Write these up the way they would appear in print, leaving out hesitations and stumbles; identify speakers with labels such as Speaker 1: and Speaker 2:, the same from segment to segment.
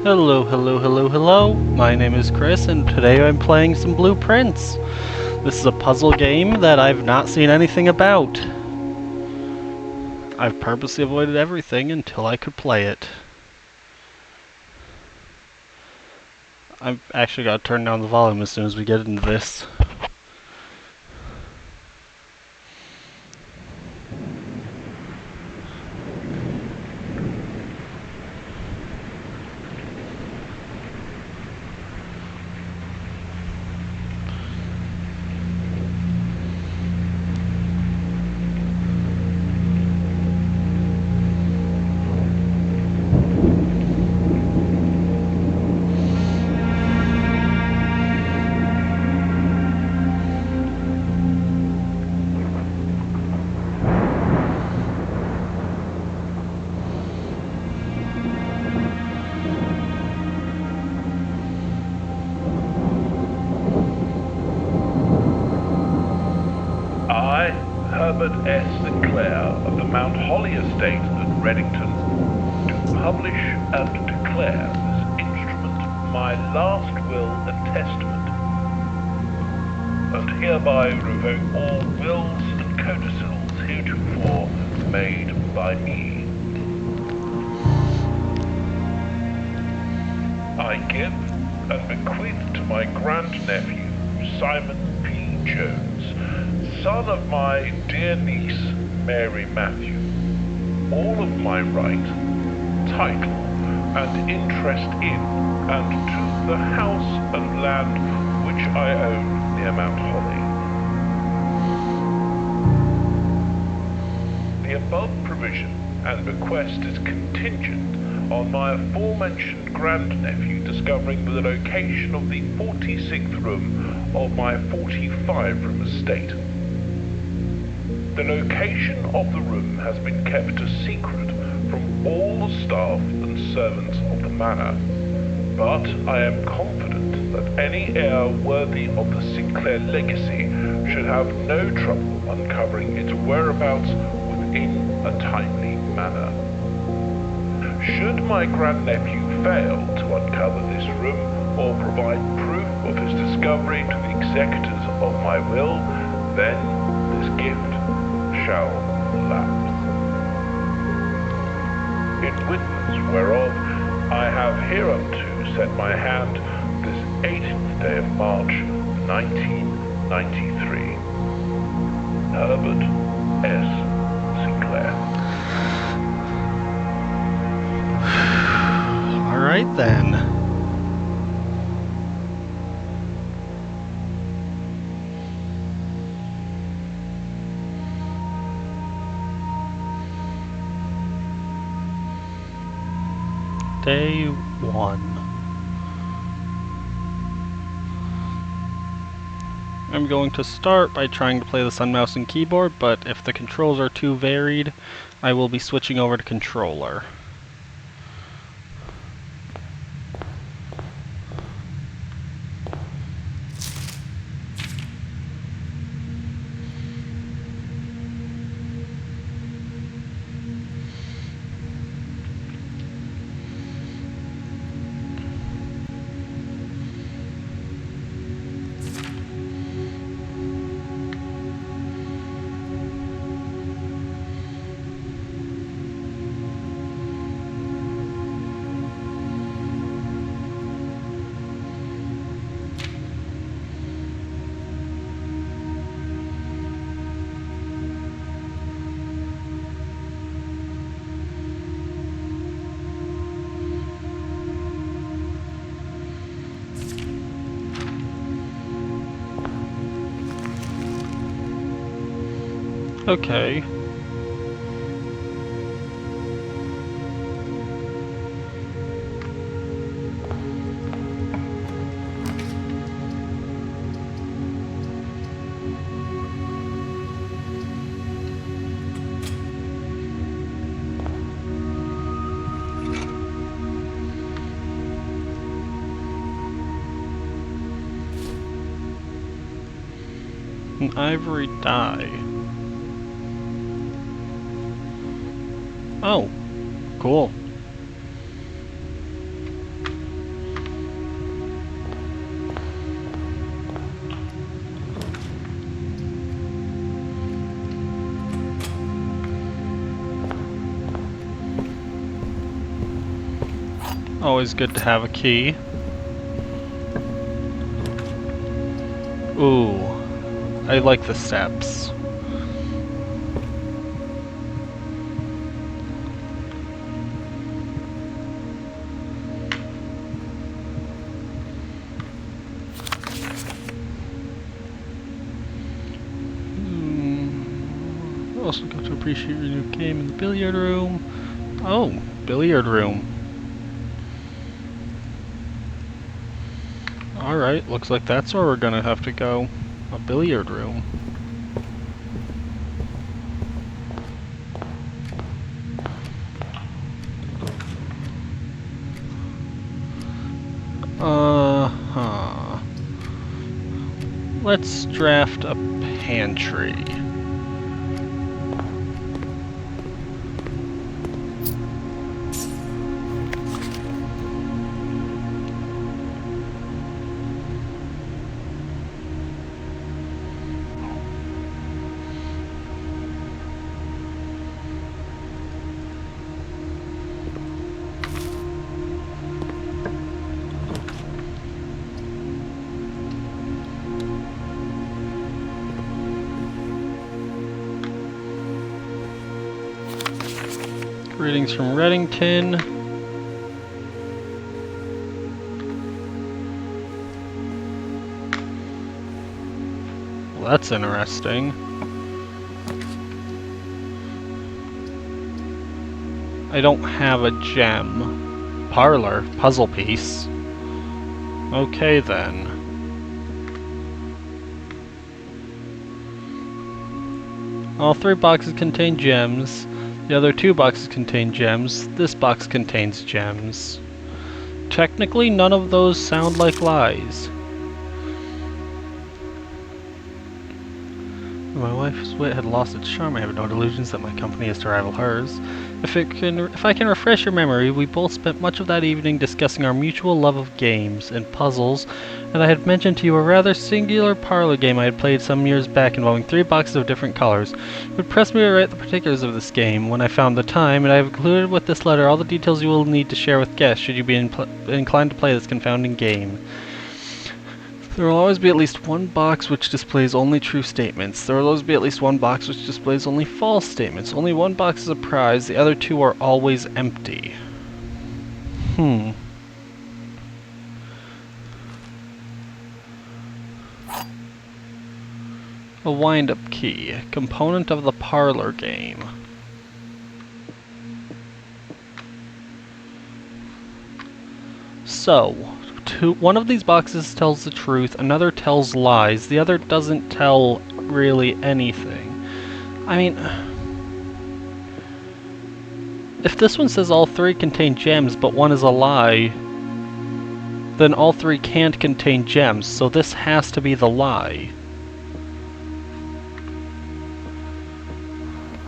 Speaker 1: Hello, hello, hello, hello. My name is Chris, and today I'm playing some Blueprints. This is a puzzle game that I've not seen anything about. I've purposely avoided everything until I could play it. I've actually got to turn down the volume as soon as we get into this.
Speaker 2: I, Herbert S. Sinclair of the Mount Holly Estate at Reddington, do publish and declare this instrument my last will and testament, and hereby revoke all wills and codicils heretofore made by me. I give and bequeath to my grandnephew, Simon P. Jones, son of my dear niece, Mary Matthew, all of my right, title, and interest in and to the house and land which I own near Mount Holly. The above provision and bequest is contingent on my aforementioned grandnephew discovering the location of the 46th room of my 45-room estate. The location of the room has been kept a secret from all the staff and servants of the manor, but I am confident that any heir worthy of the Sinclair legacy should have no trouble uncovering its whereabouts within a timely manner. Should my grandnephew fail to uncover this room or provide proof of his discovery to the executors of my will, then this gift shall lapse. In witness whereof I have hereunto set my hand this 18th day of March, 1993. Herbert S. Sinclair.
Speaker 1: Alright then. Day 1. I'm going to start by trying to play this on mouse and keyboard, but if the controls are too varied, I will be switching over to controller. Okay. An ivory die. Oh, cool. Always good to have a key. Ooh, I like the steps. Also got to appreciate your new game in the billiard room. Oh, billiard room. Alright, looks like that's where we're gonna have to go. A billiard room. Uh-huh. Let's draft a pantry. Greetings from Reddington. Well, that's interesting. I don't have a gem. Parlor, puzzle piece. Okay then. All 3 boxes contain gems. The other 2 boxes contain gems. This box contains gems. Technically, none of those sound like lies. My wife's wit had lost its charm. I have no delusions that my company is to rival hers. If I can refresh your memory, we both spent much of that evening discussing our mutual love of games and puzzles, and I had mentioned to you a rather singular parlor game I had played some years back involving 3 boxes of different colors. It would press me to write the particulars of this game when I found the time, and I have included with this letter all the details you will need to share with guests should you be inclined to play this confounding game. There will always be at least 1 box which displays only true statements. There will always be at least 1 box which displays only false statements. Only 1 box is a prize, the other 2 are always empty. A wind-up key, a component of the parlor game. So, one of these boxes tells the truth, another tells lies, the other doesn't tell really anything. I mean, if this one says all 3 contain gems but 1 is a lie, then all 3 can't contain gems, so this has to be the lie.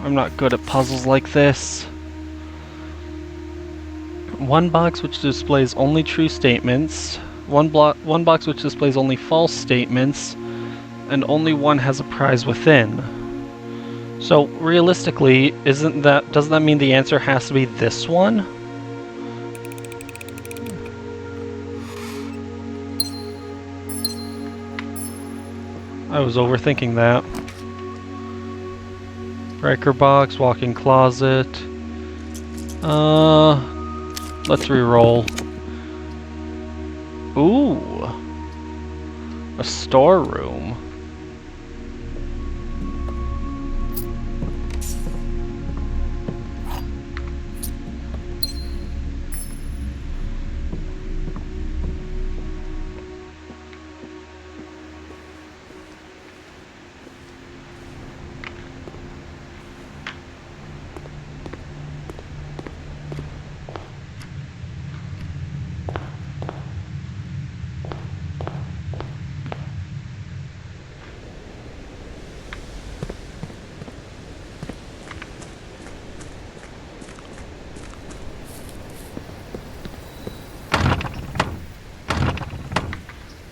Speaker 1: I'm not good at puzzles like this. 1 box which displays only true statements, one box which displays only false statements, and only 1 has a prize within. So realistically, doesn't that mean the answer has to be this one? I was overthinking that. Breaker box, walk-in closet. Let's re-roll. Ooh, a storeroom.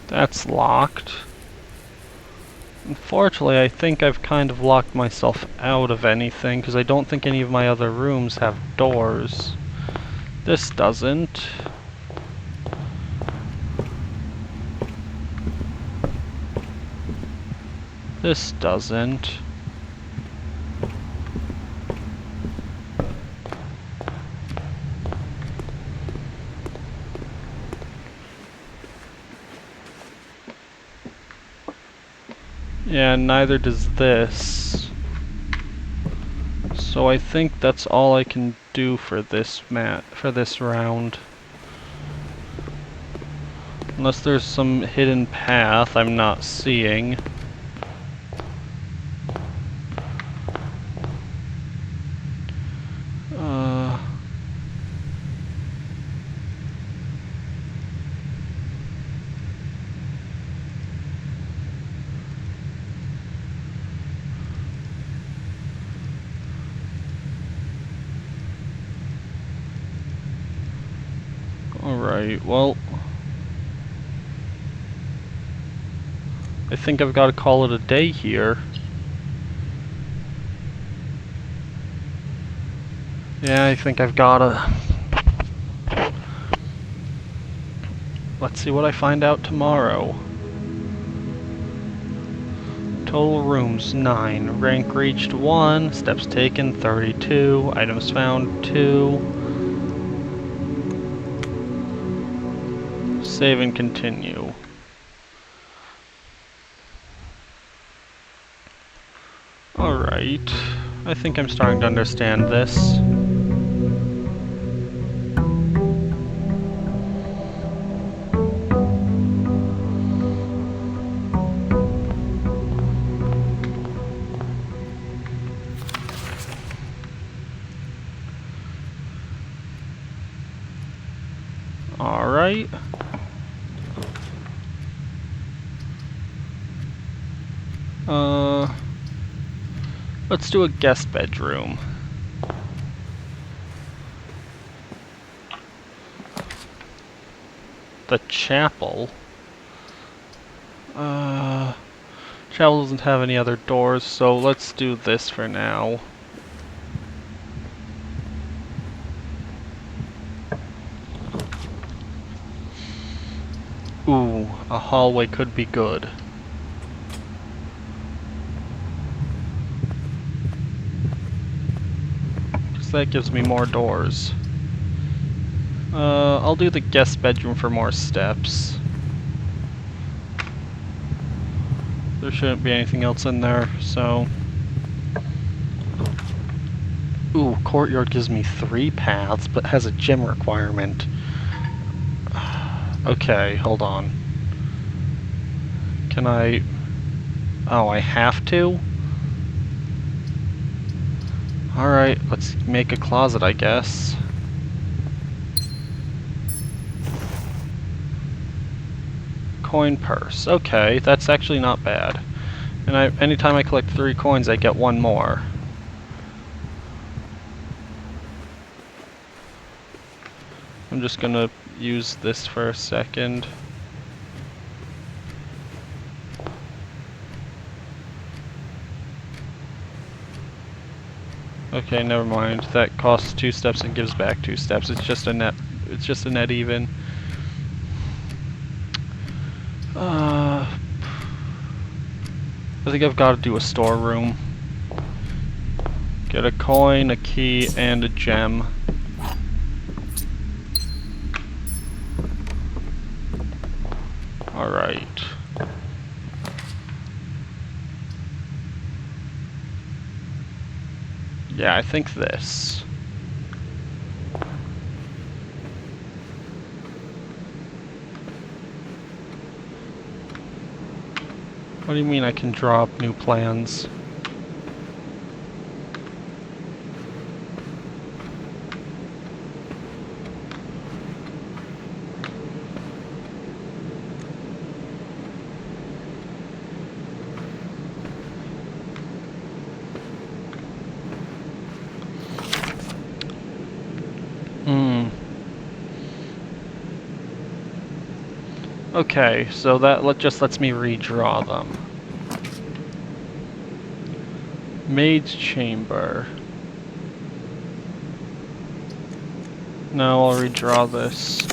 Speaker 1: That's locked. Unfortunately, I think I've kind of locked myself out of anything, because I don't think any of my other rooms have doors. This doesn't. This doesn't. Yeah, neither does this. So I think that's all I can do for this round. Unless there's some hidden path I'm not seeing. Alright, well, I think I've got to call it a day here. Yeah, I think I've gotta. Let's see what I find out tomorrow. Total rooms 9, rank reached 1, steps taken 32, items found 2. Save and continue. Alright, I think I'm starting to understand this. Alright. Let's do a guest bedroom. The chapel? Chapel doesn't have any other doors, so let's do this for now. Ooh, a hallway could be good. Because that gives me more doors. I'll do the guest bedroom for more steps. There shouldn't be anything else in there, so... Ooh, courtyard gives me 3 paths, but has a gym requirement. Okay, hold on. Can I... Oh, I have to? Alright, let's make a closet, I guess. Coin purse. Okay, that's actually not bad. And anytime I collect 3 coins, I get 1 more. I'm just gonna use this for a second. Okay, never mind. That costs 2 steps and gives back 2 steps. It's just a net even. I think I've got to do a storeroom. Get a coin, a key, and a gem. Alright. Yeah, I think this. What do you mean I can draw up new plans? Okay, so that just lets me redraw them. Maid's chamber. No, I'll redraw this.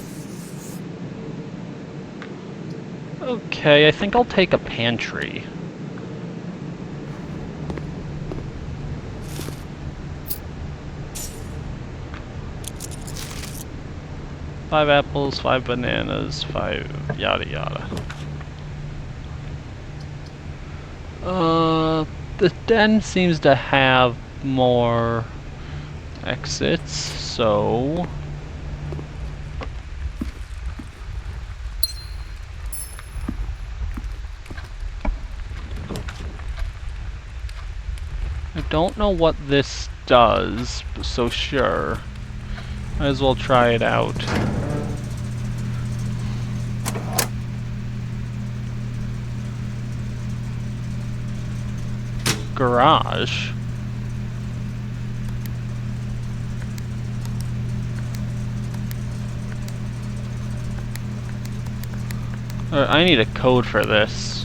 Speaker 1: Okay, I think I'll take a pantry. 5 apples, 5 bananas, 5 yada yada. The den seems to have more exits, so I don't know what this does, so sure. Might as well try it out. Garage. I need a code for this.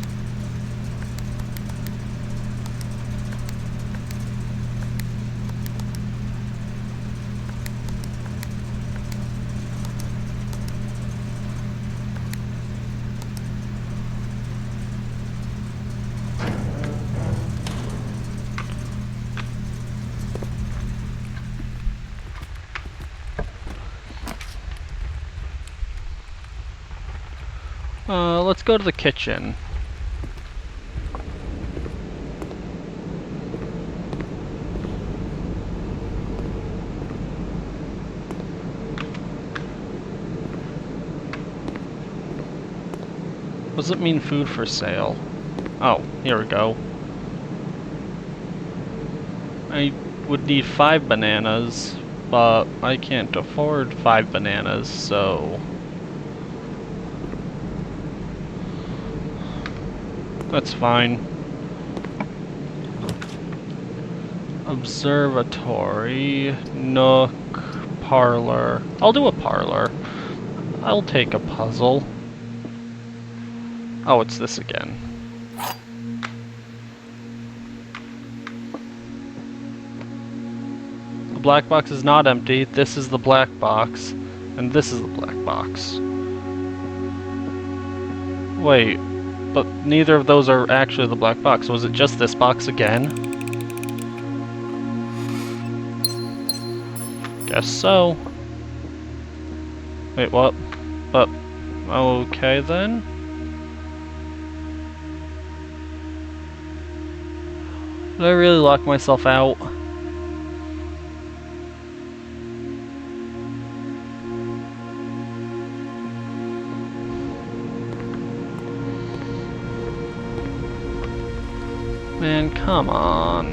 Speaker 1: Let's go to the kitchen. What does it mean, food for sale? Oh, here we go. I would need 5 bananas, but I can't afford 5 bananas, so that's fine. Observatory, nook, parlor. I'll do a parlor. I'll take a puzzle. Oh, it's this again. The black box is not empty. This is the black box, and this is the black box. Wait, but neither of those are actually the black box. Was it just this box again? Guess so. Wait, what? But, okay then. Did I really lock myself out? Man, come on.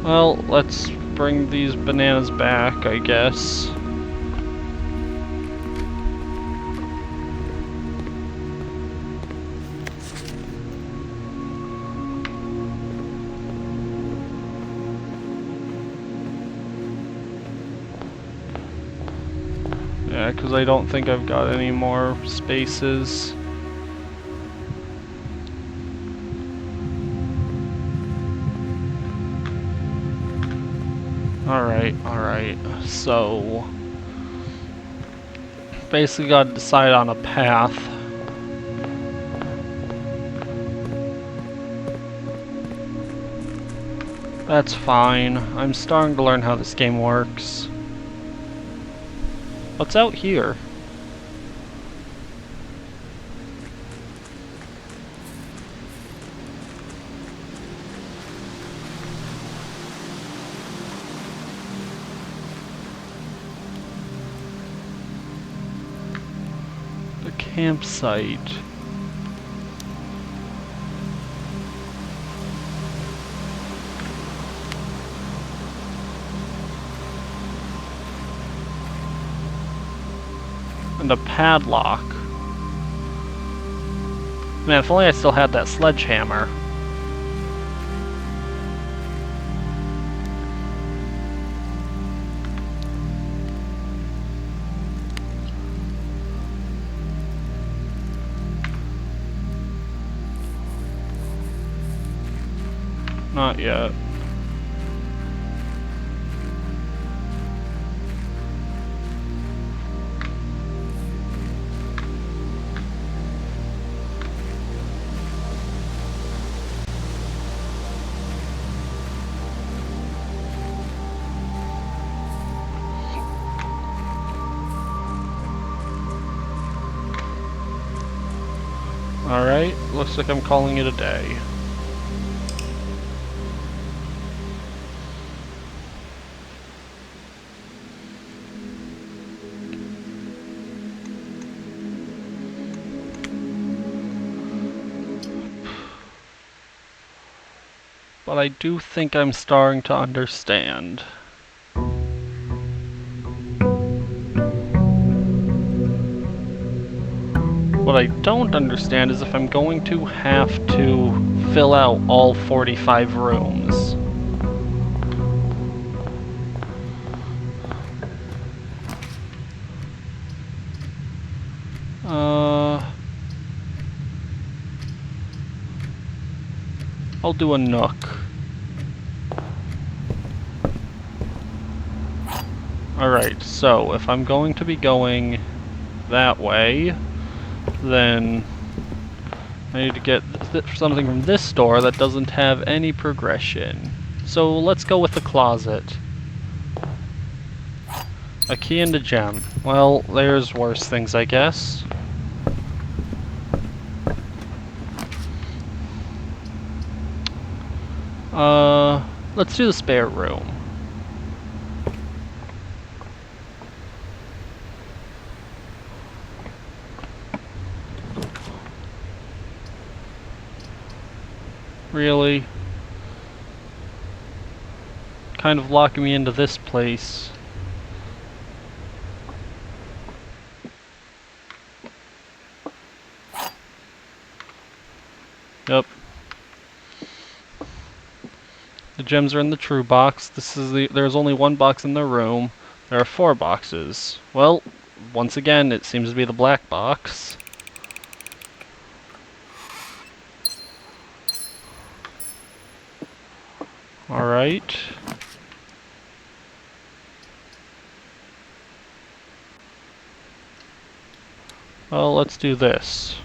Speaker 1: Well, let's bring these bananas back, I guess. Yeah, because I don't think I've got any more spaces. Alright, so basically gotta decide on a path. That's fine. I'm starting to learn how this game works. What's out here? The campsite. And a padlock. Man, if only I still had that sledgehammer. Not yet. Alright, looks like I'm calling it a day. But I do think I'm starting to understand. What I don't understand is if I'm going to have to fill out all 45 rooms. I'll do a nook. Alright, so if I'm going to be going that way, then I need to get something from this door that doesn't have any progression. So let's go with the closet. A key and a gem. Well, there's worse things, I guess. Let's do the spare room. Really? Kind of locking me into this place. Yep. The gems are in the true box. There's only one box in the room. There are 4 boxes. Well, once again, it seems to be the black box. Alright. Well, let's do this.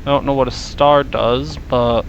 Speaker 1: I don't know what a star does, but...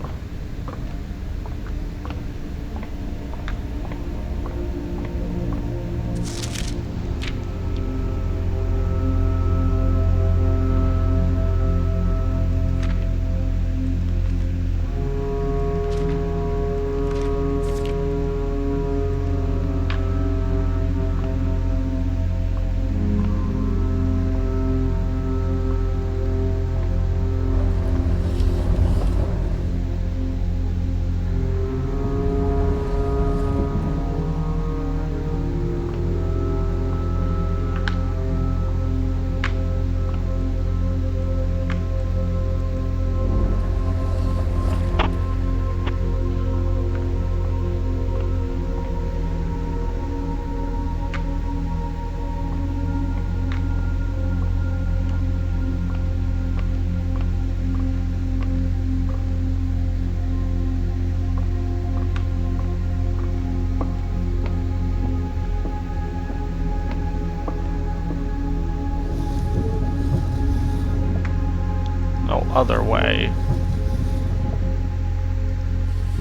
Speaker 1: no other way.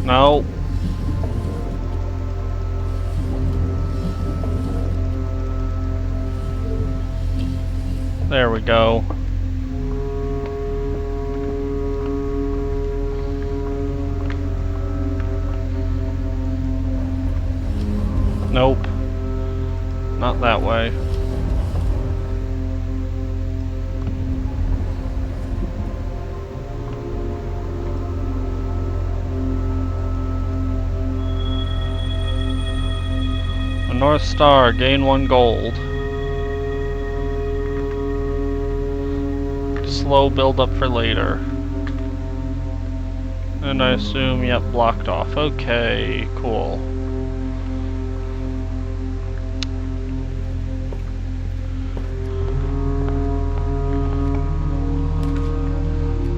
Speaker 1: No. There we go. Nope. Not that way. A North Star, gain 1 gold. Slow build up for later. And I assume, yep, blocked off. Okay, cool.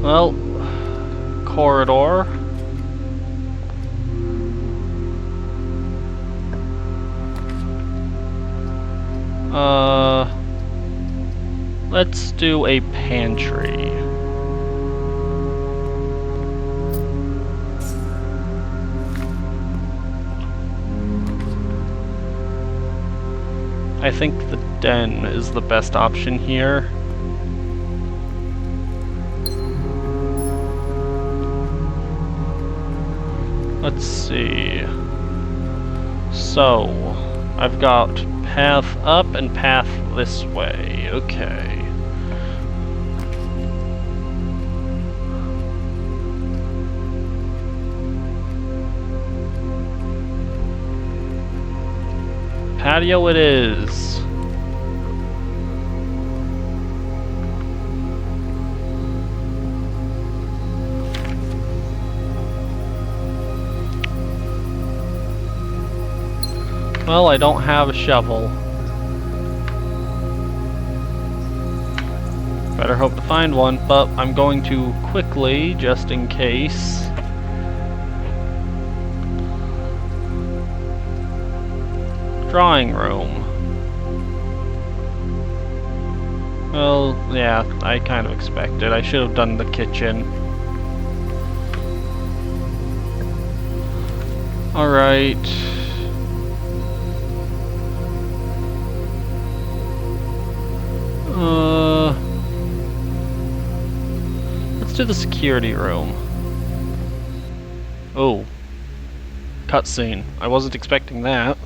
Speaker 1: Well, corridor. Let's do a pantry. I think the den is the best option here. Let's see. So, I've got path up and path this way. Okay. Patio it is. Well, I don't have a shovel. Better hope to find one, but I'm going to quickly, just in case. Drawing room. Well, yeah, I kind of expected. I should have done the kitchen. Alright. Let's do the security room. Oh. Cutscene. I wasn't expecting that.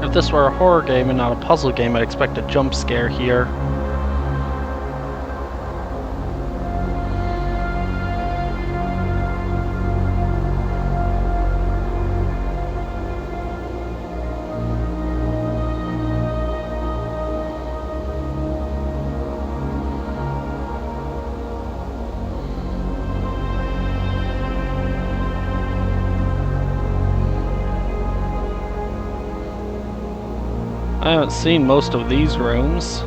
Speaker 1: If this were a horror game and not a puzzle game, I'd expect a jump scare here. I haven't seen most of these rooms.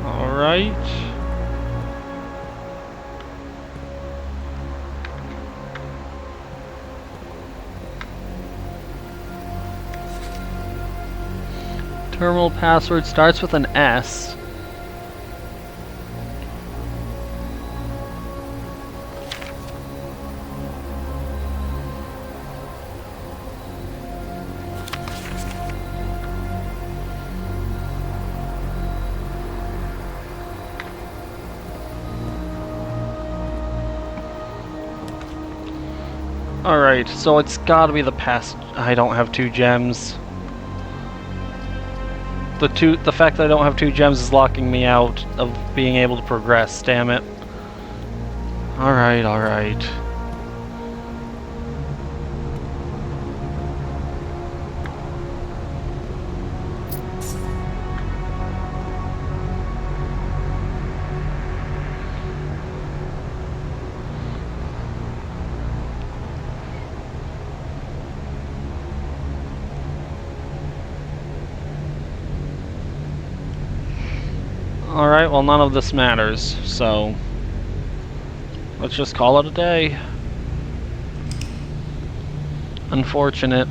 Speaker 1: Alright. Terminal password starts with an S. Alright, so it's gotta be the past. I don't have 2 gems. The fact that I don't have 2 gems is locking me out of being able to progress, damn it. Alright, alright. Alright, well none of this matters, so let's just call it a day. Unfortunate.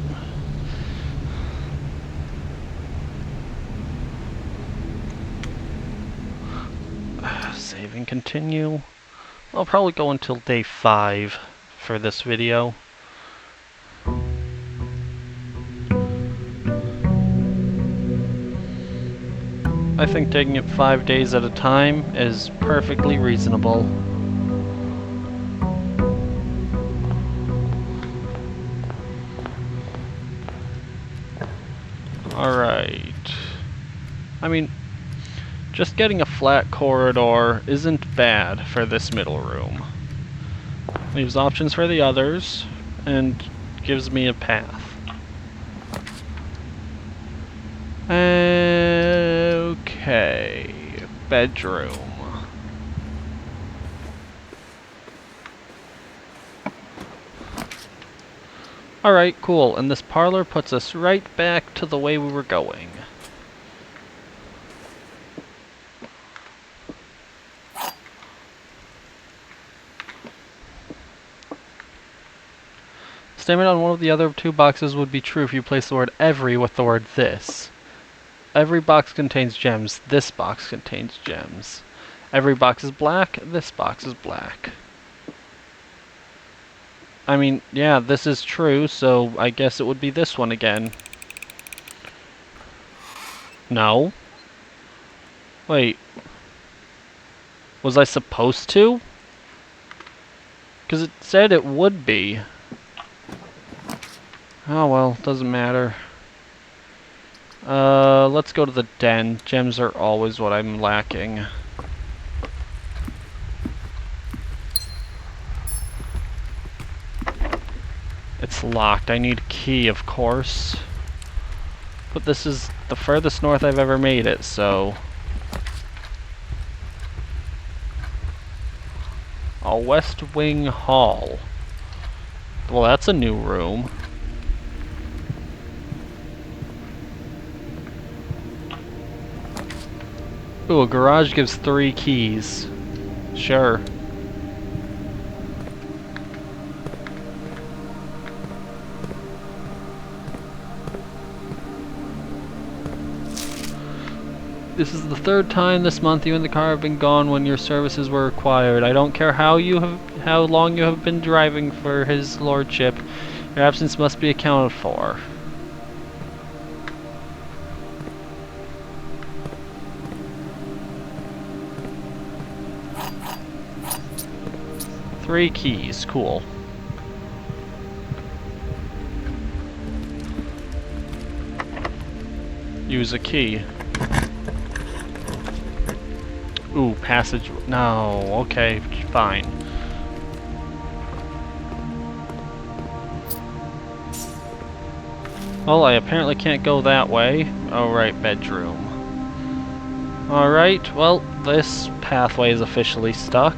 Speaker 1: Save and continue. I'll probably go until day 5 for this video. I think taking it 5 days at a time is perfectly reasonable. Alright. I mean, just getting a flat corridor isn't bad for this middle room. Leaves options for the others, and gives me a path. bedroom. Alright, cool. And this parlor puts us right back to the way we were going. Statement on one of the other two boxes would be true if you place the word every with the word this. Every box contains gems. This box contains gems. Every box is black. This box is black. I mean, yeah, this is true, so I guess it would be this one again. No. Wait. Was I supposed to? Because it said it would be. Oh well, doesn't matter. Let's go to the den. Gems are always what I'm lacking. It's locked. I need a key, of course. But this is the furthest north I've ever made it, so... A West Wing Hall. Well, that's a new room. Ooh, a garage gives 3 keys. Sure. This is the 3rd time this month you and the car have been gone when your services were required. I don't care how long you have been driving for his lordship. Your absence must be accounted for. Three keys, cool. Use a key. Ooh, passage. No, okay, fine. Well, I apparently can't go that way. Oh, right, bedroom. Alright, well, this pathway is officially stuck.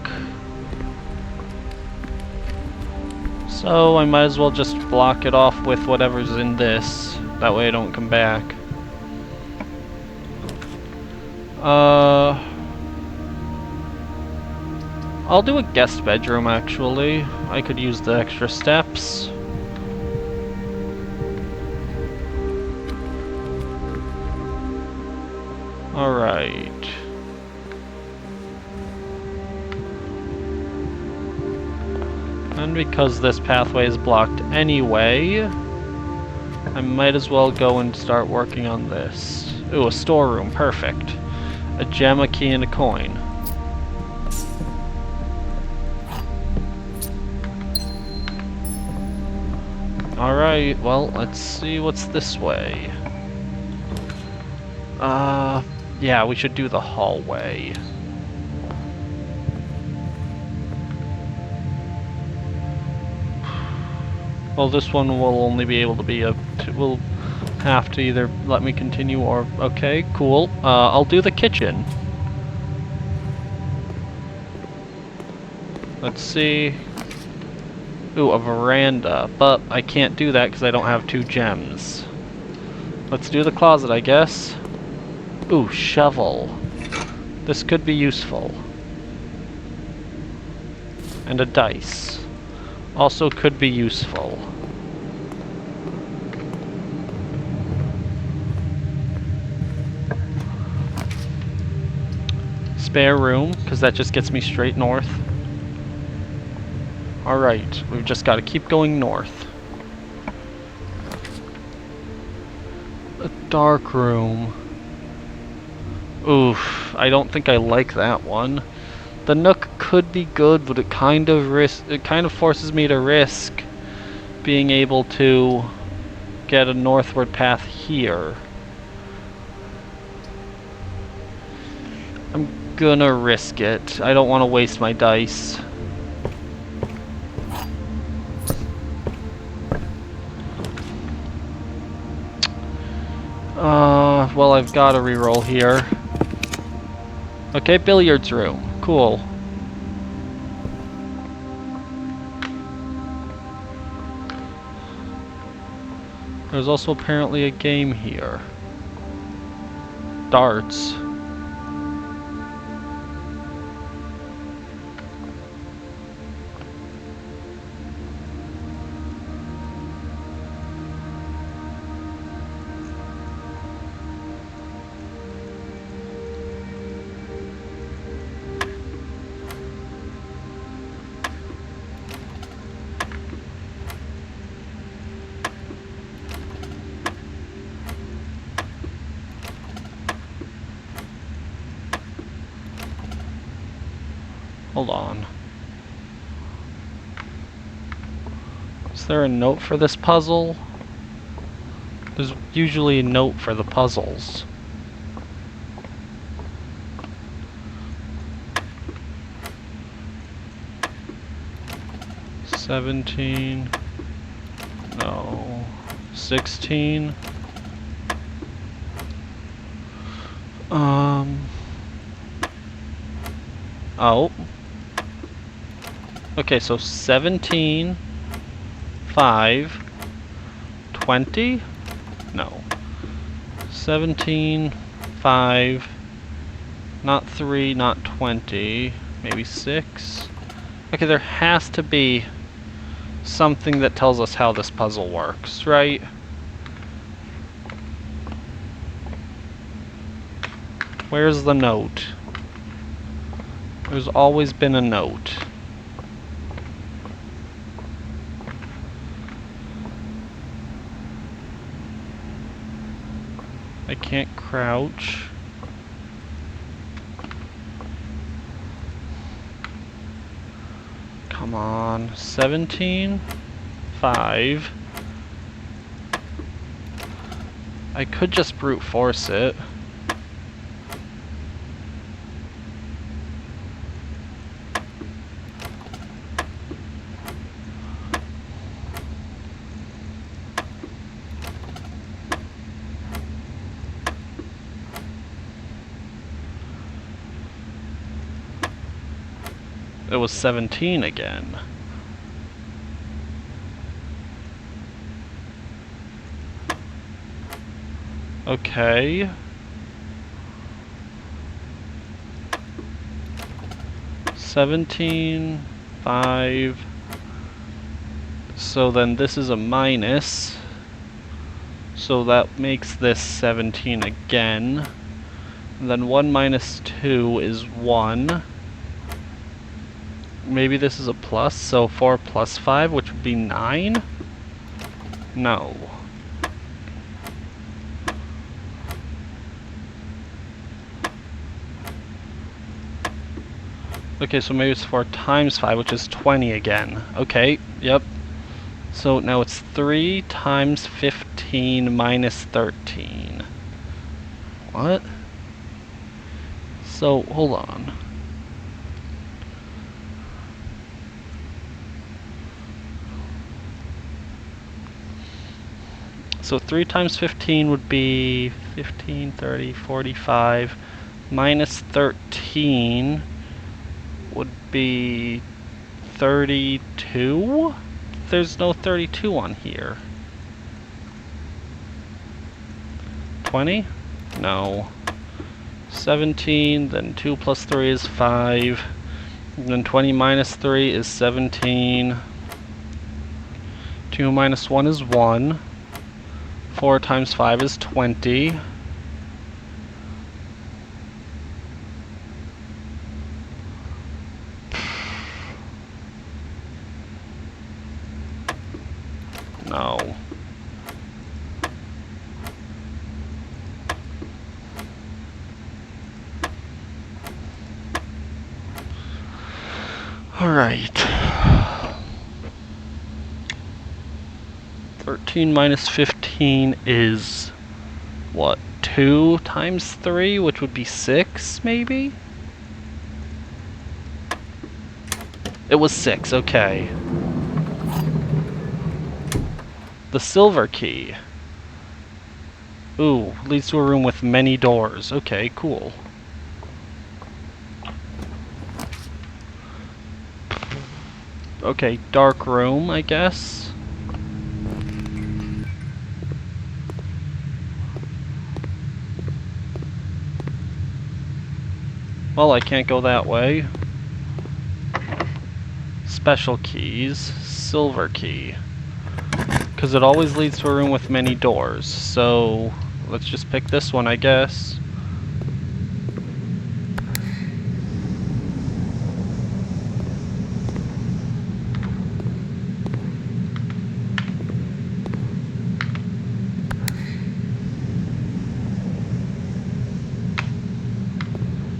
Speaker 1: So I might as well just block it off with whatever's in this. That way I don't come back. I'll do a guest bedroom, actually. I could use the extra steps. Alright. And because this pathway is blocked anyway, I might as well go and start working on this. Ooh, a storeroom, perfect. A gem, a key, and a coin. Alright, well, let's see what's this way. Yeah, we should do the hallway. Well, this one will only be able to be will have to either let me continue or... Okay, cool. I'll do the kitchen. Let's see... Ooh, a veranda, but I can't do that because I don't have 2 gems. Let's do the closet, I guess. Ooh, shovel. This could be useful. And a dice. Also could be useful. Spare room, because that just gets me straight north. Alright, we've just got to keep going north. A dark room. Oof, I don't think I like that one. The Nook could be good, but it kind of forces me to risk being able to get a northward path here. I'm gonna risk it. I don't want to waste my dice. Well, I've got to reroll here. Okay, billiards room. Cool. There's also apparently a game here. Darts. Hold on. Is there a note for this puzzle? There's usually a note for the puzzles. $17. No. 16. Oh. Okay, so 17, 5, 20? No. 17, 5, not 3, not 20, maybe 6. Okay, there has to be something that tells us how this puzzle works, right? Where's the note? There's always been a note. I can't crouch. Come on. 17, 5. I could just brute force it. It was 17 again. Okay. 17, 5. So then this is a minus. So that makes this 17 again. And then 1 minus 2 is 1. Maybe this is a plus, so 4 plus 5, which would be 9? No. Okay, so maybe it's 4 times 5, which is 20 again. Okay, yep. So now it's 3 times 15 minus 13. What? So, hold on. So 3 times 15 would be 15, 30, 45. Minus 13 would be 32? There's no 32 on here. 20? No. 17, then 2 plus 3 is 5. And then 20 minus 3 is 17. 2 minus 1 is 1. 4 times 5 is 20. No. Alright. 13 minus 15 is, what, 2 times 3, which would be 6, maybe? It was 6, okay. The silver key. Ooh, leads to a room with many doors. Okay, cool. Okay, dark room, I guess. Well, I can't go that way. Special keys, silver key. Because it always leads to a room with many doors, so let's just pick this one, I guess.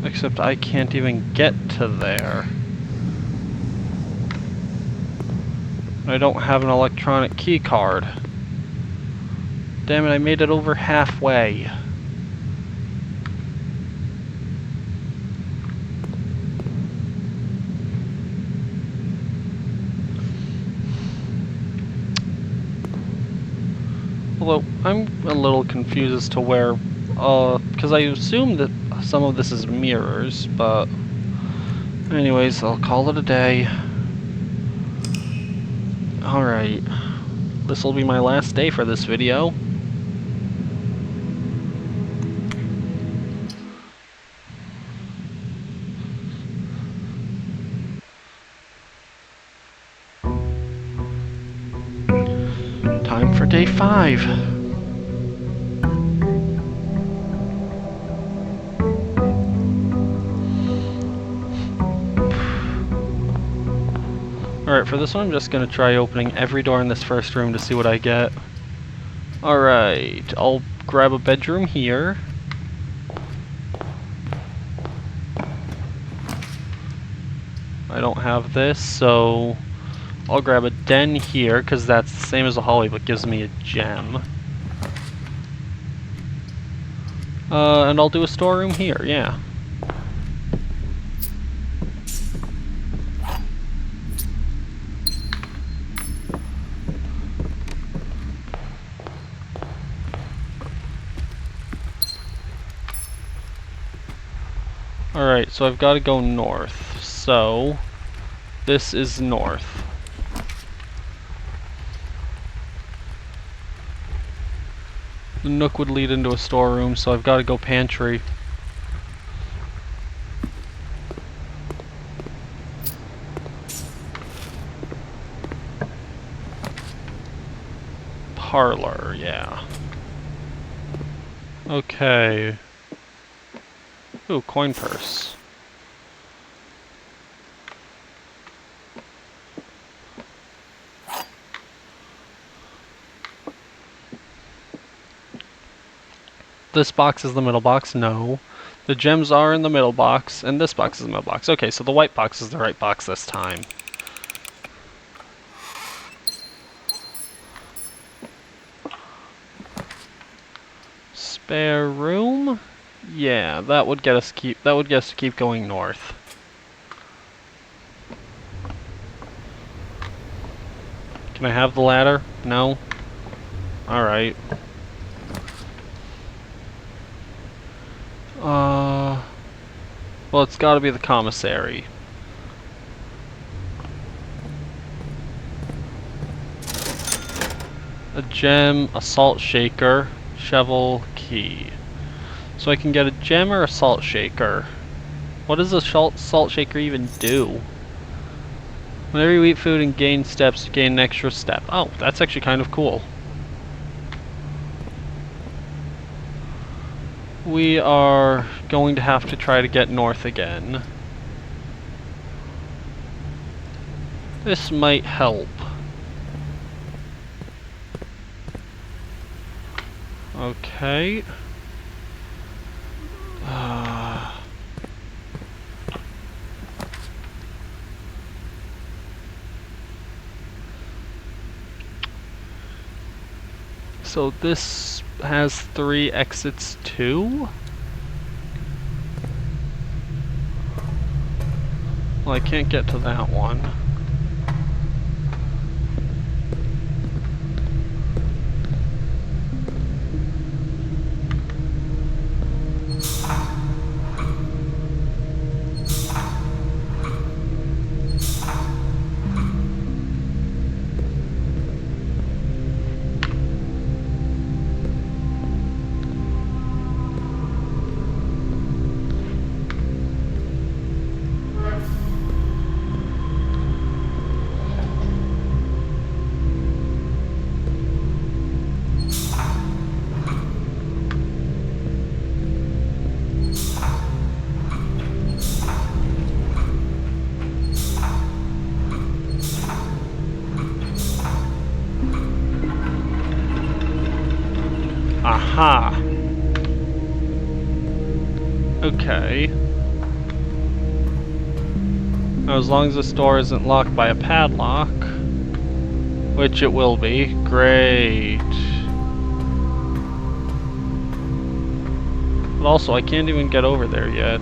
Speaker 1: Except I can't even get to there. I don't have an electronic key card. Damn it, I made it over halfway. Although, I'm a little confused as to where, because I assume that some of this is mirrors, but anyways, I'll call it a day. Alright, this will be my last day for this video. Time for day 5. Alright, for this one I'm just going to try opening every door in this first room to see what I get. Alright, I'll grab a bedroom here. I don't have this, so I'll grab a den here, because that's the same as a hallway but gives me a gem. And I'll do a storeroom here, yeah. Alright, so I've got to go north. So, this is north. The nook would lead into a storeroom, so I've got to go pantry. Parlor, yeah. Okay. Ooh, coin purse. This box is the middle box? No. The gems are in the middle box, and this box is the middle box. Okay, so the white box is the right box this time. Spare room? Yeah, that would get us to keep going north. Can I have the ladder? No? Alright. Well, it's gotta be the commissary. A gem, a salt shaker, shovel, key. So I can get a gem or a salt shaker. What does a salt shaker even do? Whenever you eat food and gain steps, you gain an extra step. Oh, that's actually kind of cool. We are going to have to try to get north again. This might help. Okay. So this has 3 exits too? Well, I can't get to that one. Okay. Now, as long as this door isn't locked by a padlock, which it will be. Great. But also, I can't even get over there yet.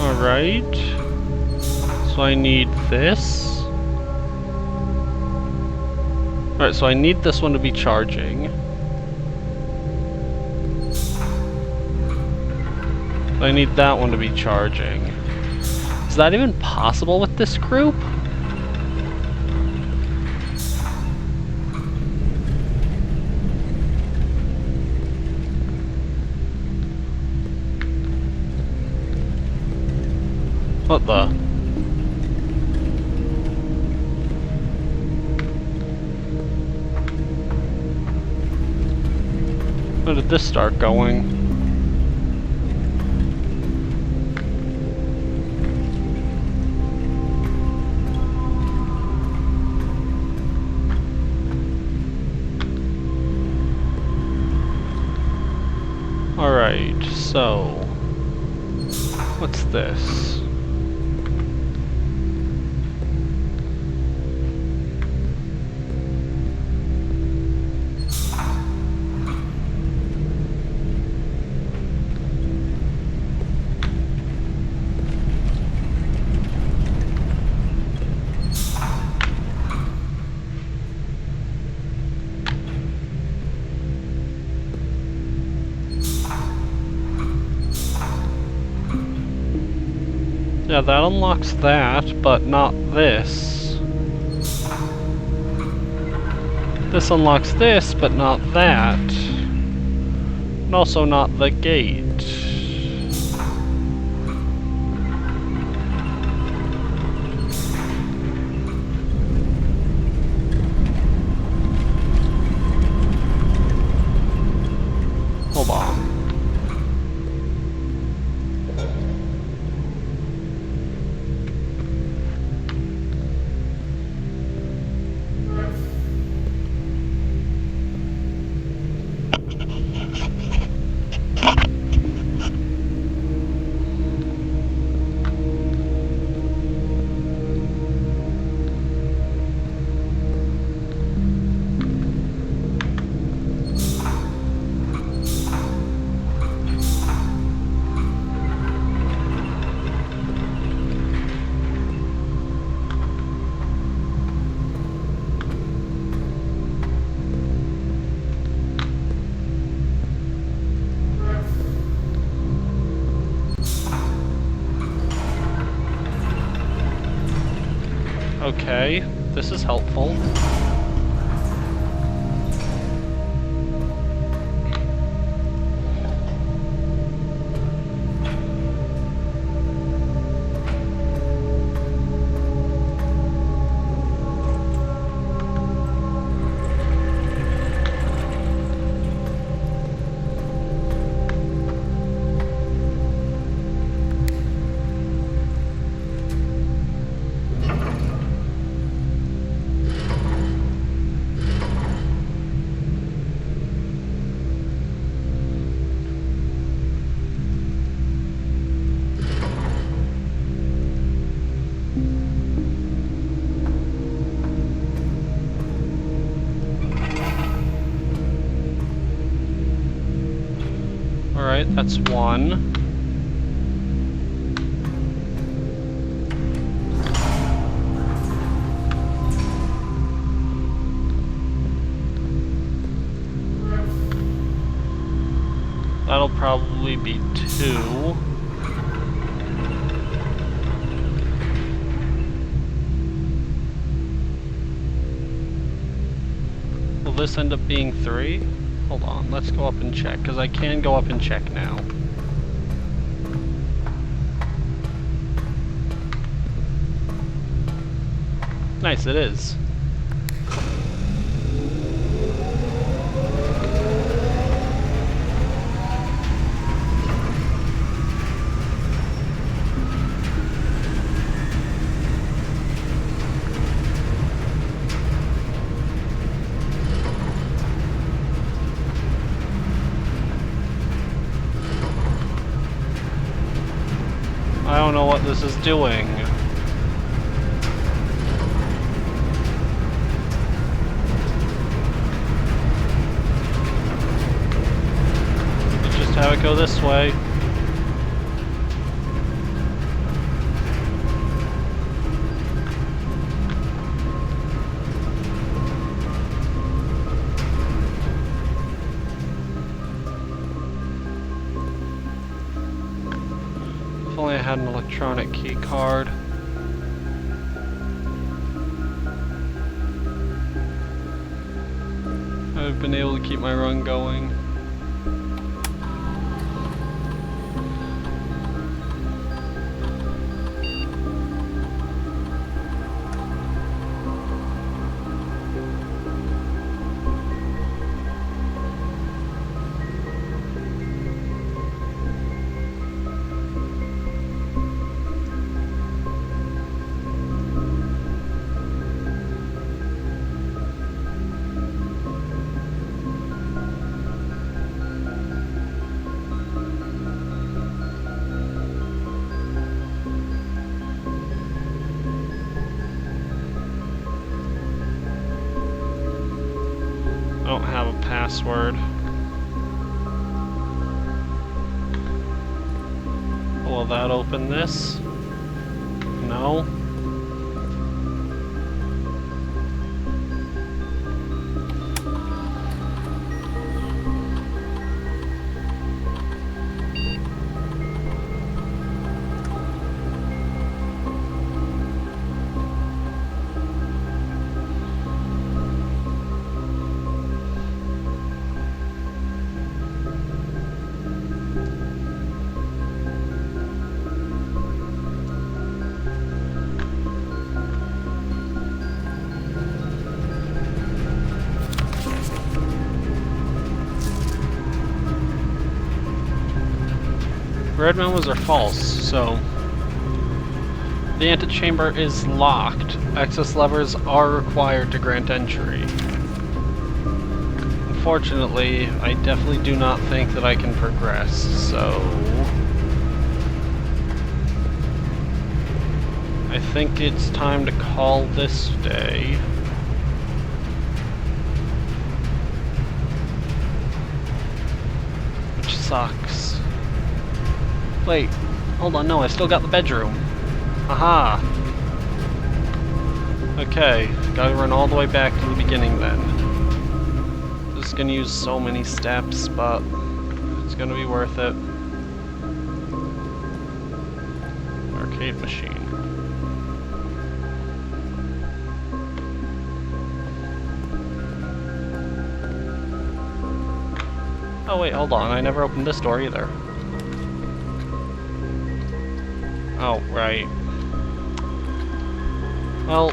Speaker 1: Alright. So I need this. Alright, so I need this one to be charging. I need that one to be charging. Is that even possible with this group? What the? When did this start going? Alright, so... what's this? Yeah, that unlocks that, but not this. This unlocks this, but not that. And also not the gate. Hold on. Okay, this is helpful. Alright, that's one. That'll probably be two. Will this end up being three? Hold on, let's go up and check, because I can go up and check now. Nice, it is. I don't know what this is doing. Let's just have it go this way. If only I had an electronic key card. I've been able to keep my run going. I don't have a password. Will that open this? No. Red memos are false, so the antechamber is locked. Access levers are required to grant entry. Unfortunately, I definitely do not think that I can progress, so I think it's time to call this day. Which sucks. Wait, hold on, no, I still got the bedroom. Aha! Okay, gotta run all the way back to the beginning then. This is gonna use so many steps, but it's gonna be worth it. Arcade machine. Oh wait, hold on, I never opened this door either. Oh, right. Well...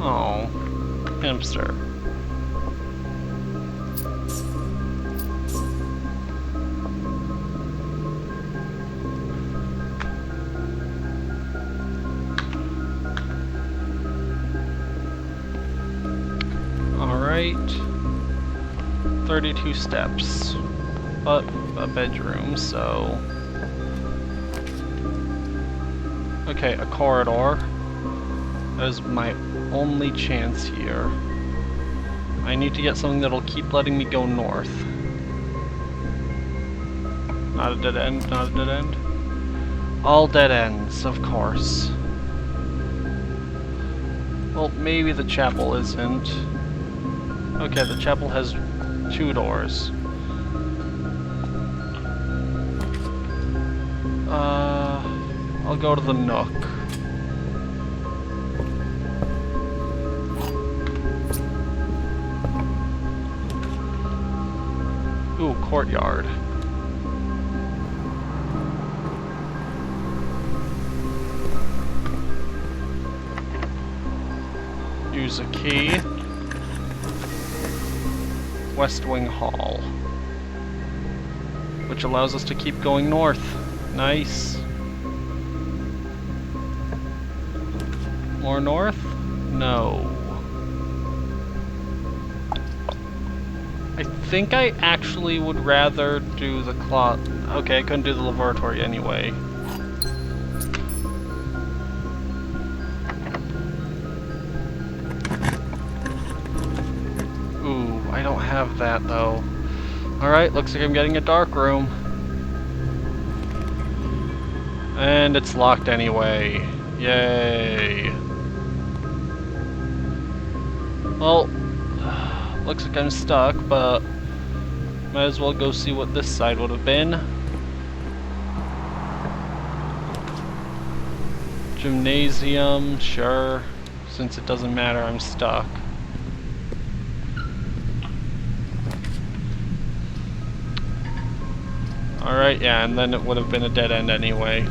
Speaker 1: Oh, hamster. Alright. 32 steps. But a bedroom, so... Okay, a corridor. That is my only chance here. I need to get something that'll keep letting me go north. Not a dead end, not a dead end. All dead ends, of course. Well, maybe the chapel isn't. Okay, the chapel has 2 doors. I'll go to the Nook. Ooh, courtyard. Use a key. West Wing Hall. Which allows us to keep going north. Nice. More north? No. I think I actually would rather do the cloth. Okay, I couldn't do the laboratory anyway. Ooh, I don't have that though. Alright, looks like I'm getting a dark room. And it's locked anyway. Yay. Well, looks like I'm stuck, but might as well go see what this side would have been. Gymnasium, sure. Since it doesn't matter, I'm stuck. Alright, yeah, and then it would have been a dead end anyway.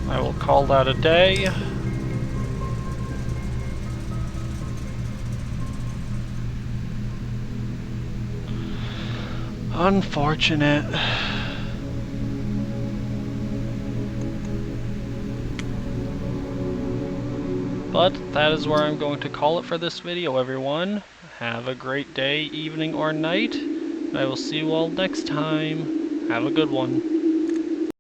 Speaker 1: I will call that a day. Unfortunate. But that is where I'm going to call it for this video, everyone. Have a great day, evening, or night. I will see you all next time. Have a good one.